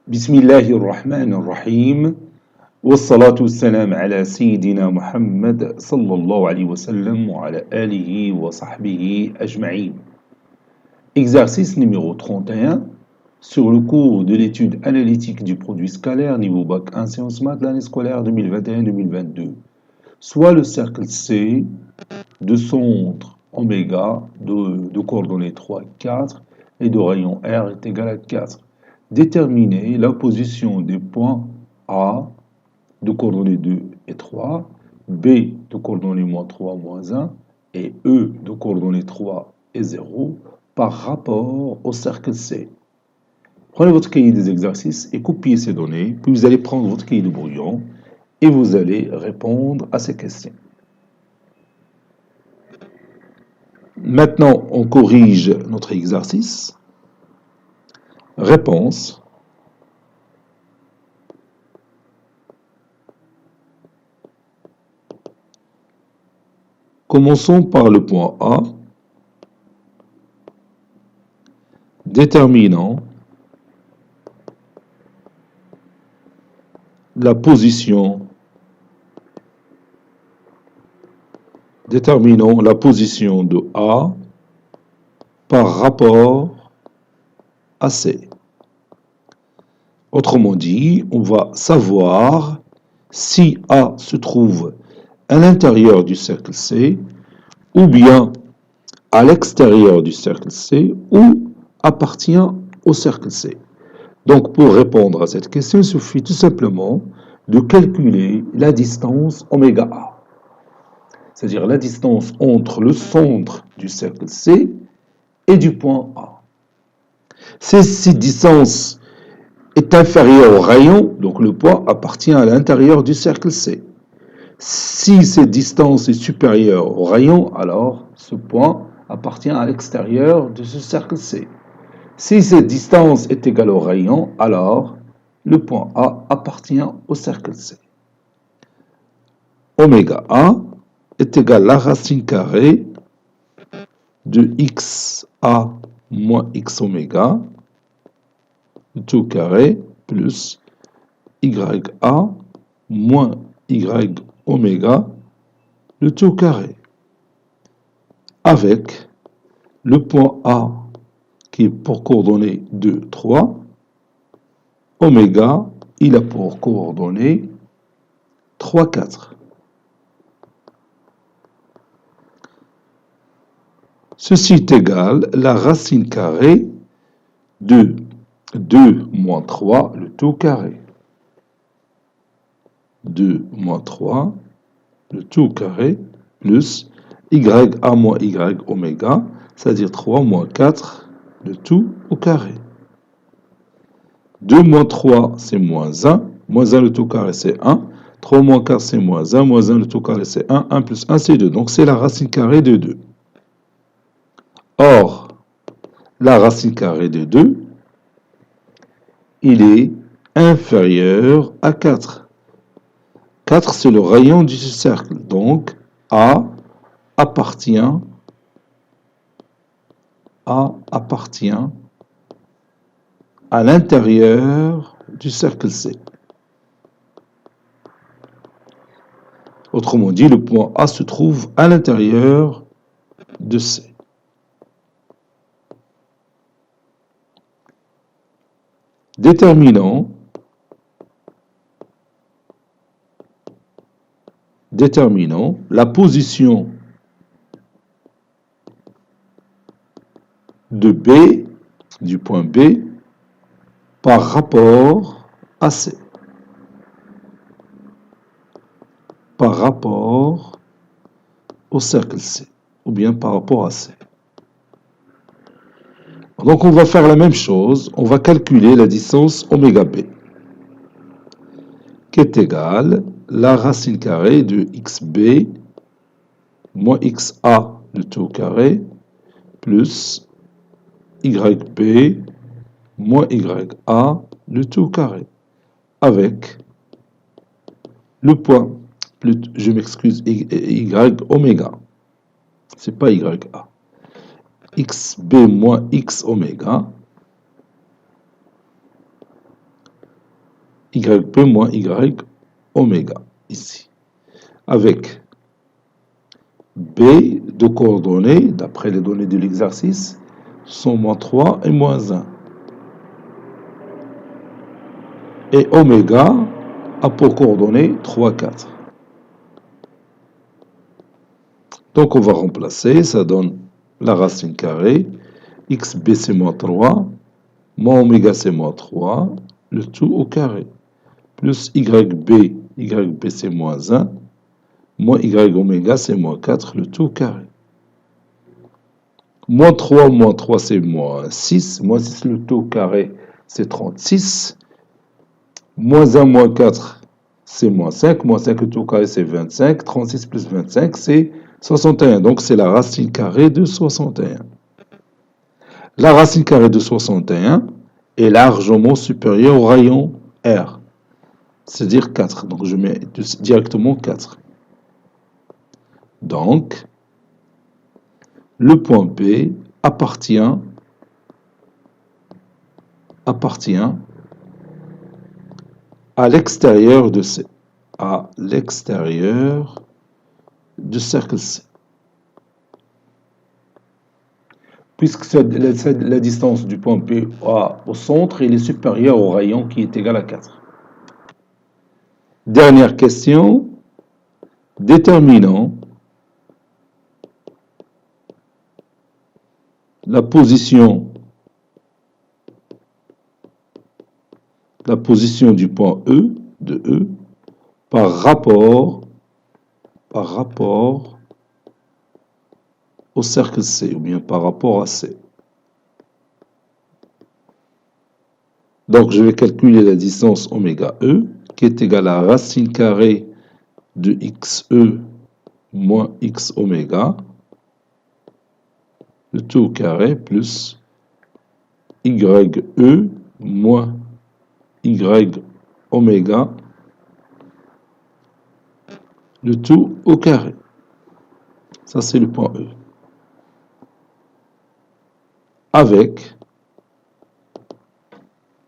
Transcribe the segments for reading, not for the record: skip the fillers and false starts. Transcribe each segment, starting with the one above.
بسم الله الرحمن الرحيم والصلاة والسلام على سيدنا محمد صلى الله عليه وسلم وعلى آله وصحبه أجمعين. Exercice numéro 31 sur le cours de l'étude analytique du produit scalaire niveau bac 1 sciences maths l'année scolaire 2021-2022. Soit le cercle C de centre oméga de coordonnées 3, 4 et de rayon R est égal à 4. Déterminer la position des points A de coordonnées 2 et 3, B de coordonnées moins 3, moins 1 et E de coordonnées 3 et 0 par rapport au cercle C. Prenez votre cahier des exercices et copiez ces données, puis vous allez prendre votre cahier de brouillon et vous allez répondre à ces questions. Maintenant, on corrige notre exercice. Réponse. Commençons par le point A. Déterminant la position. Déterminons la position de A par rapport à C. Autrement dit, on va savoir si A se trouve à l'intérieur du cercle C ou bien à l'extérieur du cercle C ou appartient au cercle C. Donc, pour répondre à cette question, il suffit tout simplement de calculer la distance oméga A. C'est-à-dire la distance entre le centre du cercle C et du point A. Si cette distance est inférieure au rayon, donc le point appartient à l'intérieur du cercle C. Si cette distance est supérieure au rayon, alors ce point appartient à l'extérieur de ce cercle C. Si cette distance est égale au rayon, alors le point A appartient au cercle C. Oméga A est égal à la racine carrée de XA moins X oméga, tout carré, plus YA moins Y oméga, le tout carré. Avec le point A qui est pour coordonnées 2, 3, oméga, il a pour coordonnées 3, 4. Ceci est égal à la racine carrée de 2 moins 3, le tout carré. 2 moins 3, le tout carré, plus YA moins Y oméga, c'est-à-dire 3 moins 4, le tout au carré. 2 moins 3, c'est moins 1. Moins 1, le tout carré, c'est 1. 3 moins 4, c'est moins 1. Moins 1, le tout carré, c'est 1. 1 plus 1, c'est 2. Donc, c'est la racine carrée de 2. Or, la racine carrée de 2, il est inférieur à 4. 4, c'est le rayon du cercle. Donc, A appartient à l'intérieur du cercle C. Autrement dit, le point A se trouve à l'intérieur de C. Déterminant la position de B, du point B, par rapport à C. Par rapport au cercle C, ou bien par rapport à C. Donc on va faire la même chose, on va calculer la distance oméga B, qui est égale à la racine carrée de XB moins XA, le tout au carré, plus YB moins YA, le tout au carré, avec le point, je m'excuse, Y oméga, c'est pas YA, XB moins X oméga, YP moins Y oméga, ici. Avec B de coordonnées, d'après les données de l'exercice, sont moins 3 et moins 1. Et oméga a pour coordonnées 3, 4. Donc on va remplacer, ça donne la racine carrée, xb c'est moins 3, moins oméga c'est moins 3, le tout au carré, plus yb c'est moins 1, moins y oméga c'est moins 4, le tout au carré. Moins 3 c'est moins 6, moins 6 le tout au carré c'est 36, moins 1 moins 4 c'est moins 5 le tout au carré c'est 25, 36 plus 25 c'est 61, donc c'est la racine carrée de 61. La racine carrée de 61 est largement supérieure au rayon R, c'est-à-dire 4. Donc je mets directement 4. Donc, le point P appartient à l'extérieur de C, à l'extérieur du cercle C. Puisque la distance du point P au centre, il est supérieure au rayon qui est égal à 4. Dernière question. Déterminons la position du point E, de E, par rapport au cercle C, ou bien par rapport à C. Donc, je vais calculer la distance oméga E, qui est égale à racine carrée de xe moins x oméga, le tout au carré, plus ye moins y oméga, le tout au carré. Ça, c'est le point E. Avec,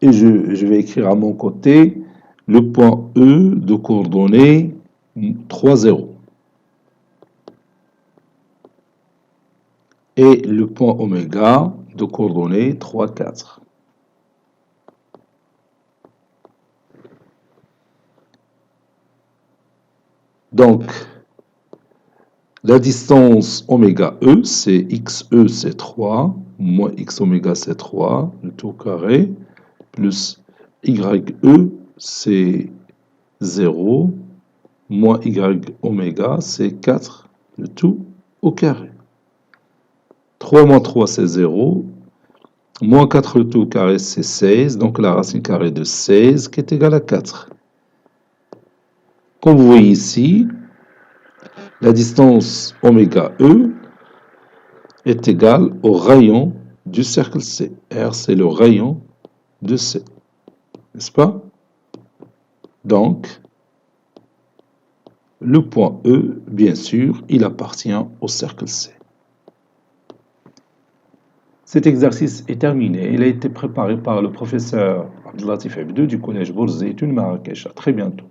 et je vais écrire à mon côté, le point E de coordonnées 3, 0. Et le point oméga de coordonnées 3, 4. Donc, la distance oméga E, c'est xe, c'est 3, moins x oméga, c'est 3, le tout au carré, plus ye, c'est 0, moins y oméga, c'est 4, le tout au carré. 3 moins 3, c'est 0, moins 4, le tout au carré, c'est 16, donc la racine carrée de 16 qui est égale à 4. Comme vous voyez ici, la distance oméga E est égale au rayon du cercle C. R, c'est le rayon de C. N'est-ce pas? Donc, le point E, bien sûr, il appartient au cercle C. Cet exercice est terminé. Il a été préparé par le professeur Abdelatif Abdou du collège Bourzeitoun Marrakech. À très bientôt.